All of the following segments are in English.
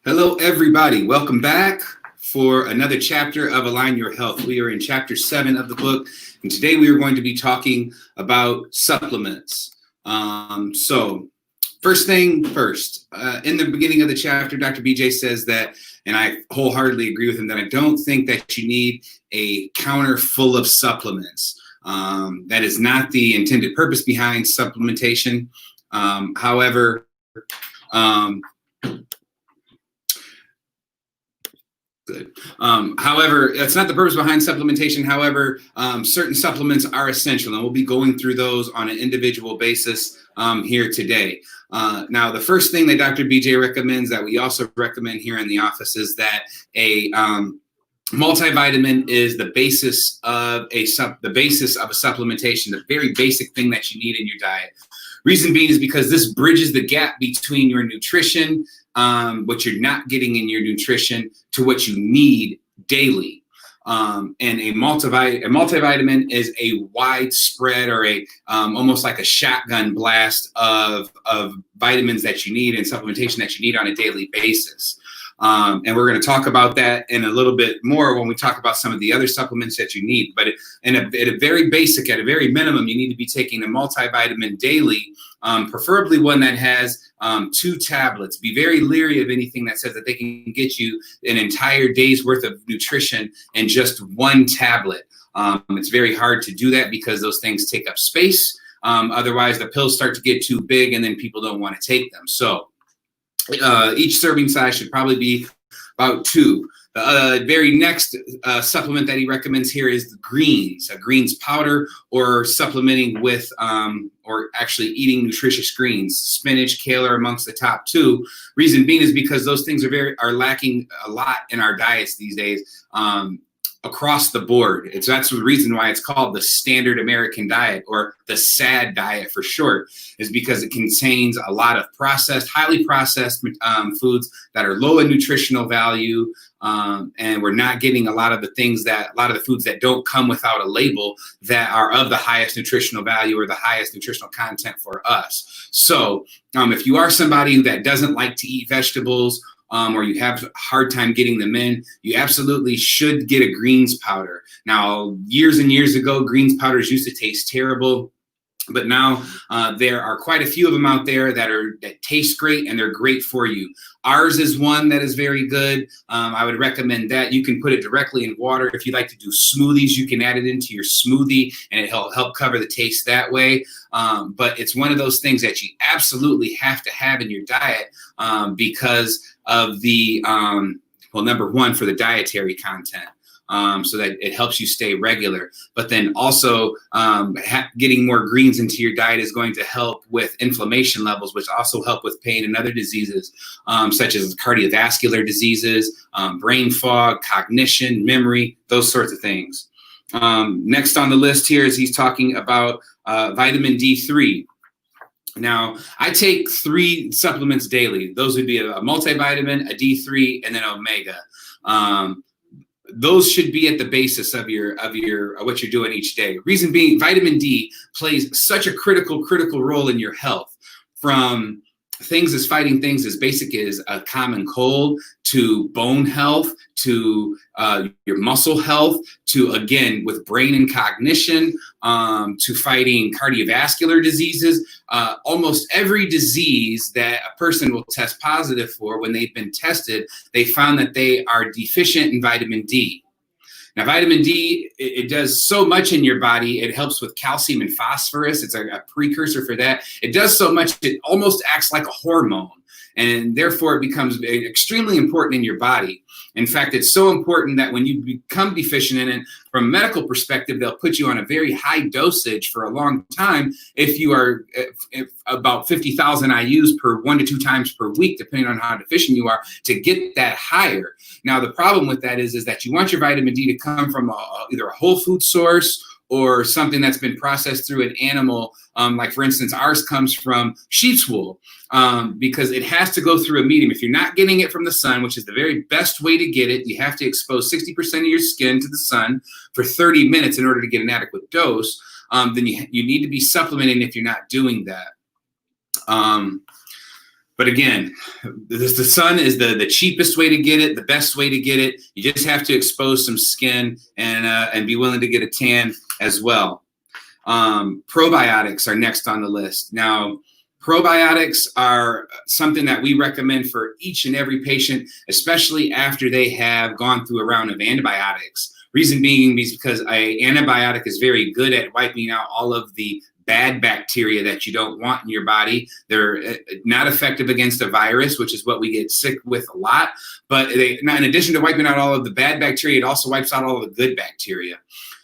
Hello, everybody. Welcome back for another chapter of Align Your Health. We are in chapter 7 of the book, and today we are going to be talking about supplements. First thing first, in the beginning of the chapter, Dr. BJ says that, and I wholeheartedly agree with him, that I don't think that you need a counter full of supplements. That is not the intended purpose behind supplementation. However, that's not the purpose behind supplementation. However, certain supplements are essential, and we'll be going through those on an individual basis here today. Now, the first thing that Dr. BJ recommends, that we also recommend here in the office, is that a multivitamin is the basis of a supplementation, the very basic thing that you need in your diet. Reason being is because this bridges the gap between your nutrition, what you're not getting in your nutrition, to what you need daily. And a multivitamin is a widespread, or a almost like a shotgun blast of vitamins that you need and supplementation that you need on a daily basis. And we're going to talk about that in a little bit more when we talk about some of the other supplements that you need. But at a very minimum, you need to be taking a multivitamin daily, preferably one that has 2 tablets. Be very leery of anything that says that they can get you an entire day's worth of nutrition in just 1 tablet. It's very hard to do that because those things take up space. Otherwise, the pills start to get too big, and then people don't want to take them. So each serving size should probably be about 2. The very next supplement that he recommends here is the greens, a greens powder, or supplementing with, or actually eating nutritious greens. Spinach, kale are amongst the top 2. Reason being is because those things are lacking a lot in our diets these days. Across the board. That's the reason why it's called the standard American diet, or the SAD diet for short, is because it contains a lot of highly processed foods that are low in nutritional value. And we're not getting a lot of the foods that don't come without a label that are of the highest nutritional value or the highest nutritional content for us. So if you are somebody that doesn't like to eat vegetables, or you have a hard time getting them in, you absolutely should get a greens powder. Now, years and years ago, greens powders used to taste terrible, but now there are quite a few of them out there that taste great, and they're great for you. Ours is one that is very good. I would recommend that. You can put it directly in water. If you like to do smoothies, you can add it into your smoothie, and it'll help cover the taste that way. But it's one of those things that you absolutely have to have in your diet because of the, number one, for the dietary content. So that it helps you stay regular. But then also getting more greens into your diet is going to help with inflammation levels, which also help with pain and other diseases, such as cardiovascular diseases, brain fog, cognition, memory, those sorts of things. Next on the list here is he's talking about vitamin D3. Now, I take 3 supplements daily. Those would be a multivitamin, a D3, and then omega. Those should be at the basis of what you're doing each day. Reason being, vitamin D plays such a critical role in your health, from fighting things as basic as a common cold, to bone health, to your muscle health, to, again, with brain and cognition, to fighting cardiovascular diseases. Almost every disease that a person will test positive for, when they've been tested, they found that they are deficient in vitamin D. Now, vitamin D, it does so much in your body. It helps with calcium and phosphorus. It's a precursor for that. It does so much, it almost acts like a hormone, and therefore it becomes extremely important in your body. In fact, it's so important that when you become deficient in it, from a medical perspective, they'll put you on a very high dosage for a long time if you are about 50,000 IUs per 1 to 2 times per week, depending on how deficient you are, to get that higher. Now, the problem with that is that you want your vitamin D to come from either a whole food source or something that's been processed through an animal. Like, for instance, ours comes from sheep's wool, because it has to go through a medium. If you're not getting it from the sun, which is the very best way to get it, you have to expose 60% of your skin to the sun for 30 minutes in order to get an adequate dose. Then you need to be supplementing if you're not doing that. But again, the sun is the cheapest way to get it, the best way to get it. You just have to expose some skin and be willing to get a tan as well. Probiotics are next on the list. Now, probiotics are something that we recommend for each and every patient, especially after they have gone through a round of antibiotics. Reason being is because an antibiotic is very good at wiping out all of the bad bacteria that you don't want in your body. They're not effective against a virus, which is what we get sick with a lot. But in addition to wiping out all of the bad bacteria, it also wipes out all of the good bacteria.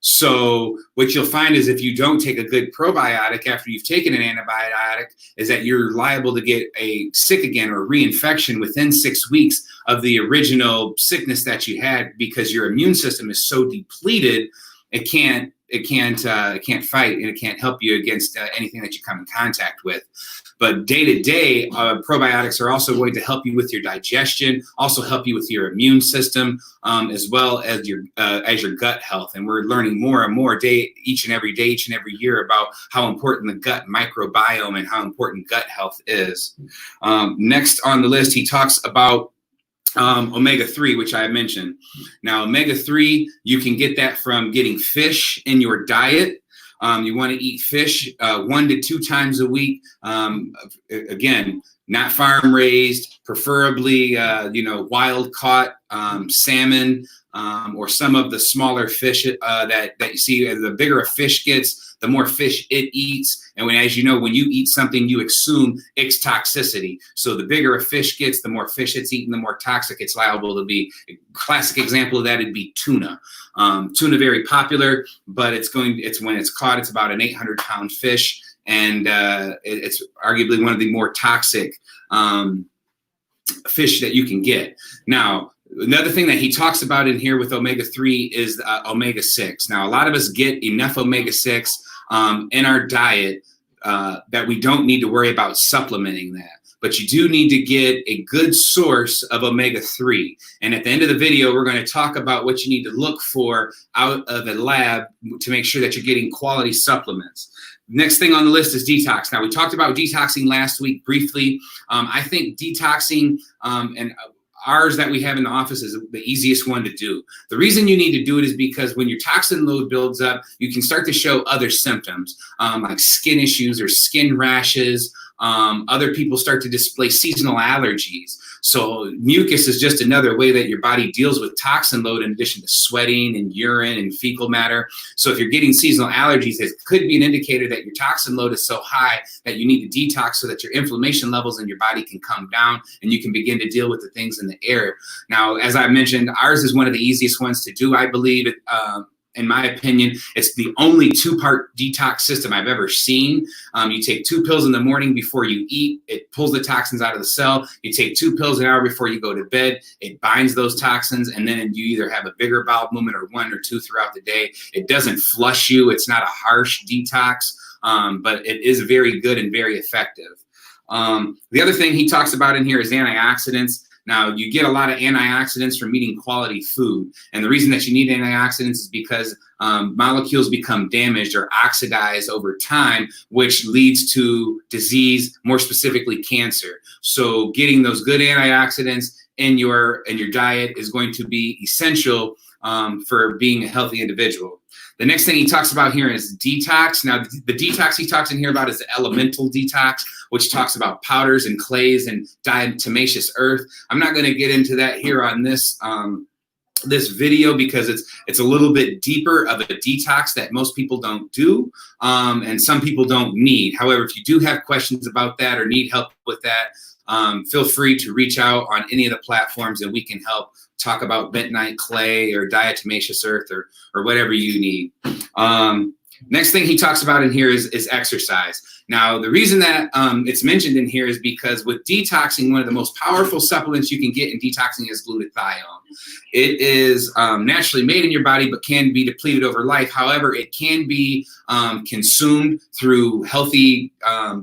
So what you'll find is if you don't take a good probiotic after you've taken an antibiotic, is that you're liable to get sick again or reinfection within 6 weeks of the original sickness that you had, because your immune system is so depleted, it can't fight and it can't help you against anything that you come in contact with. But day to day, probiotics are also going to help you with your digestion, also help you with your immune system, as well as your gut health. And we're learning more and more each and every year about how important the gut microbiome and how important gut health is. Next on the list, he talks about omega-3, which I mentioned. Now, omega-3, you can get that from getting fish in your diet. You want to eat fish 1 to 2 times a week. Again, not farm raised, preferably wild caught salmon, or some of the smaller fish that you see. The bigger a fish gets, the more fish it eats. And as you know, when you eat something, you exhume its toxicity. So the bigger a fish gets, the more fish it's eaten, the more toxic it's liable to be. A classic example of that would be tuna. Tuna, very popular, but when it's caught, it's about an 800-pound fish, and it's arguably one of the more toxic fish that you can get. Now, another thing that he talks about in here with omega-3 is omega-6. Now, a lot of us get enough omega-6 in our diet that we don't need to worry about supplementing that. But you do need to get a good source of omega-3. And at the end of the video, we're going to talk about what you need to look for out of a lab to make sure that you're getting quality supplements. Next thing on the list is detox. Now, we talked about detoxing last week briefly. I think detoxing and ours that we have in the office is the easiest one to do. The reason you need to do it is because when your toxin load builds up, you can start to show other symptoms like skin issues or skin rashes. Other people start to display seasonal allergies. So mucus is just another way that your body deals with toxin load, in addition to sweating and urine and fecal matter. So if you're getting seasonal allergies, it could be an indicator that your toxin load is so high that you need to detox so that your inflammation levels in your body can come down and you can begin to deal with the things in the air. Now, as I mentioned, ours is one of the easiest ones to do. I believe it, in my opinion, it's the only 2-part detox system I've ever seen. You take 2 pills in the morning before you eat. It pulls the toxins out of the cell. You take 2 pills an hour before you go to bed. It binds those toxins, and then you either have a bigger bowel movement or 1 or 2 throughout the day. It doesn't flush you. It's not a harsh detox, but it is very good and very effective. The other thing he talks about in here is antioxidants. Now, you get a lot of antioxidants from eating quality food. And the reason that you need antioxidants is because molecules become damaged or oxidized over time, which leads to disease, more specifically cancer. So getting those good antioxidants in your diet is going to be essential for being a healthy individual. The next thing he talks about here is detox. Now, the detox he talks in here about is the elemental detox, which talks about powders and clays and diatomaceous earth. I'm not going to get into that here on this this video because it's a little bit deeper of a detox that most people don't do, and some people don't need. However, if you do have questions about that or need help with that, feel free to reach out on any of the platforms and we can help talk about bentonite clay or diatomaceous earth or whatever you need. Next thing he talks about in here is exercise. Now, the reason that it's mentioned in here is because with detoxing, one of the most powerful supplements you can get in detoxing is glutathione. It is naturally made in your body, but can be depleted over life. However, it can be consumed through healthy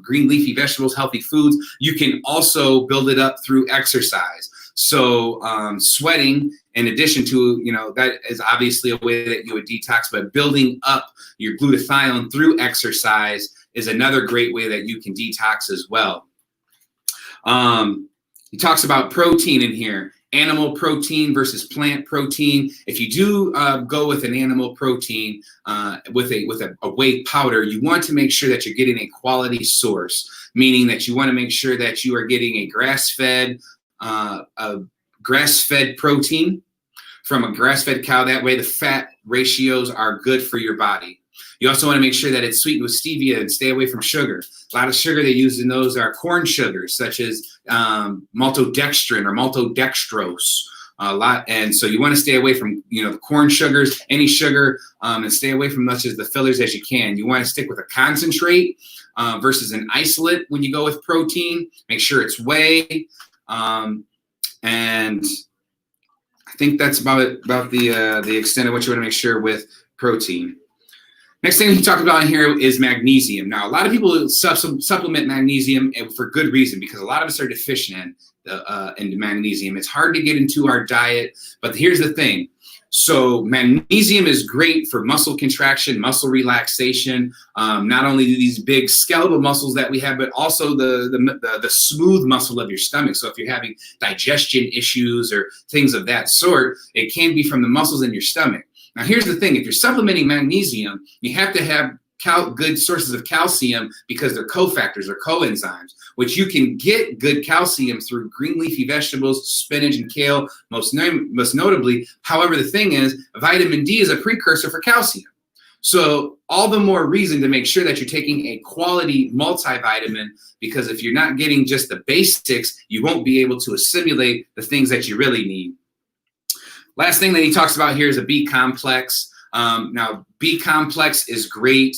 green leafy vegetables, healthy foods. You can also build it up through exercise. So sweating, in addition to, that is obviously a way that you would detox, but building up your glutathione through exercise is another great way that you can detox as well. He talks about protein in here, animal protein versus plant protein. If you do go with an animal protein with a whey powder, you want to make sure that you're getting a quality source, meaning that you want to make sure that you are getting a grass-fed protein from a grass-fed cow. That way the fat ratios are good for your body. You also want to make sure that it's sweetened with stevia and stay away from sugar. A lot of sugar they use in those are corn sugars, such as maltodextrin or maltodextrose. And so you want to stay away from the corn sugars, any sugar, and stay away from much as the fillers as you can. You want to stick with a concentrate versus an isolate when you go with protein. Make sure it's whey, and I think that's about the extent of what you want to make sure with protein. Next thing he talked about in here is magnesium. Now, a lot of people supplement magnesium for good reason, because a lot of us are deficient in magnesium. It's hard to get into our diet, but here's the thing. So magnesium is great for muscle contraction, muscle relaxation, not only these big skeletal muscles that we have, but also the smooth muscle of your stomach. So if you're having digestion issues or things of that sort, it can be from the muscles in your stomach. Now, here's the thing. If you're supplementing magnesium, you have to have good sources of calcium, because they're cofactors or coenzymes, which you can get good calcium through green leafy vegetables, spinach and kale, most notably. However, the thing is, vitamin D is a precursor for calcium. So all the more reason to make sure that you're taking a quality multivitamin, because if you're not getting just the basics, you won't be able to assimilate the things that you really need. Last thing that he talks about here is a Beet Complex. Now, Beet Complex is great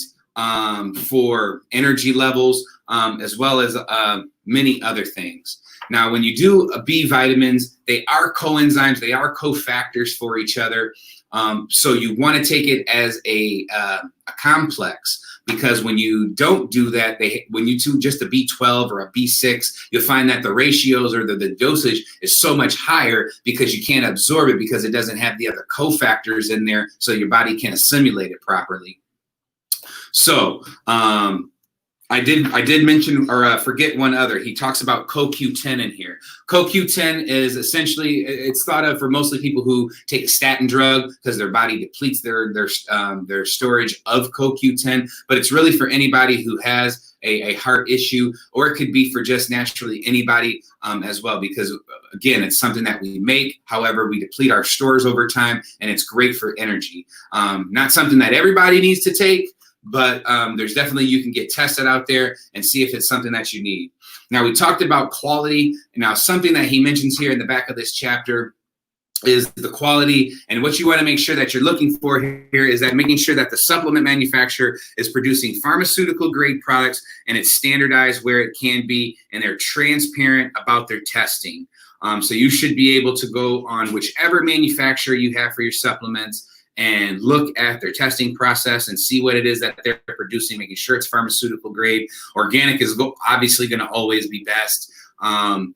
for energy levels, as well as many other things. Now, when you do B vitamins, they are coenzymes, they are cofactors for each other. So you want to take it as a complex, because when you don't do that, when you do just a B12 or a B6, you'll find that the ratios or the dosage is so much higher, because you can't absorb it, because it doesn't have the other cofactors in there, so your body can't assimilate it properly. So I did mention or forget one other. He talks about CoQ10 in here. CoQ10 is essentially, it's thought of for mostly people who take a statin drug because their body depletes their storage of CoQ10, but it's really for anybody who has a heart issue, or it could be for just naturally anybody as well, because again, it's something that we make. However, we deplete our stores over time, and it's great for energy. Not something that everybody needs to take, but there's definitely, you can get tested out there and see if it's something that you need. Now, we talked about quality. Now, something that he mentions here in the back of this chapter is the quality, and what you want to make sure that you're looking for here is that making sure that the supplement manufacturer is producing pharmaceutical grade products, and it's standardized where it can be, and they're transparent about their testing. So you should be able to go on whichever manufacturer you have for your supplements and look at their testing process and see what it is that they're producing, making sure it's pharmaceutical grade. Organic is obviously going to always be best. But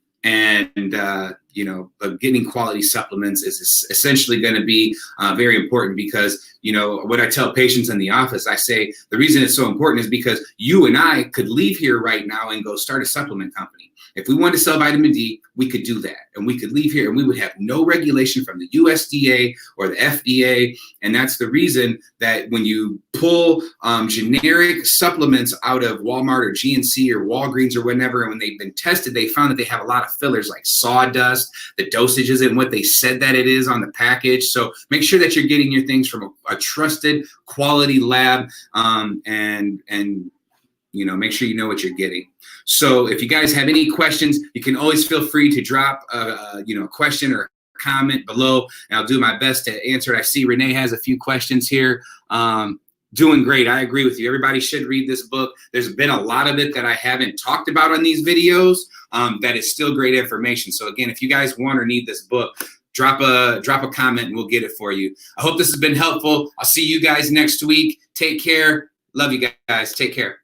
getting quality supplements is essentially going to be very important, because, what I tell patients in the office, I say the reason it's so important is because you and I could leave here right now and go start a supplement company. If we wanted to sell vitamin D, we could do that, and we could leave here and we would have no regulation from the USDA or the FDA. And that's the reason that when you pull generic supplements out of Walmart or GNC or Walgreens or whatever, and when they've been tested, they found that they have a lot of fillers like sawdust. The dosage isn't what they said that it is on the package. So make sure that you're getting your things from a trusted quality lab, and make sure you know what you're getting. So if you guys have any questions, you can always feel free to drop a question or a comment below, and I'll do my best to answer it. I see Renee has a few questions here. Doing great. I agree with you. Everybody should read this book. There's been a lot of it that I haven't talked about on these videos. That is still great information. So again, if you guys want or need this book, drop a comment and we'll get it for you. I hope this has been helpful. I'll see you guys next week. Take care. Love you guys. Take care.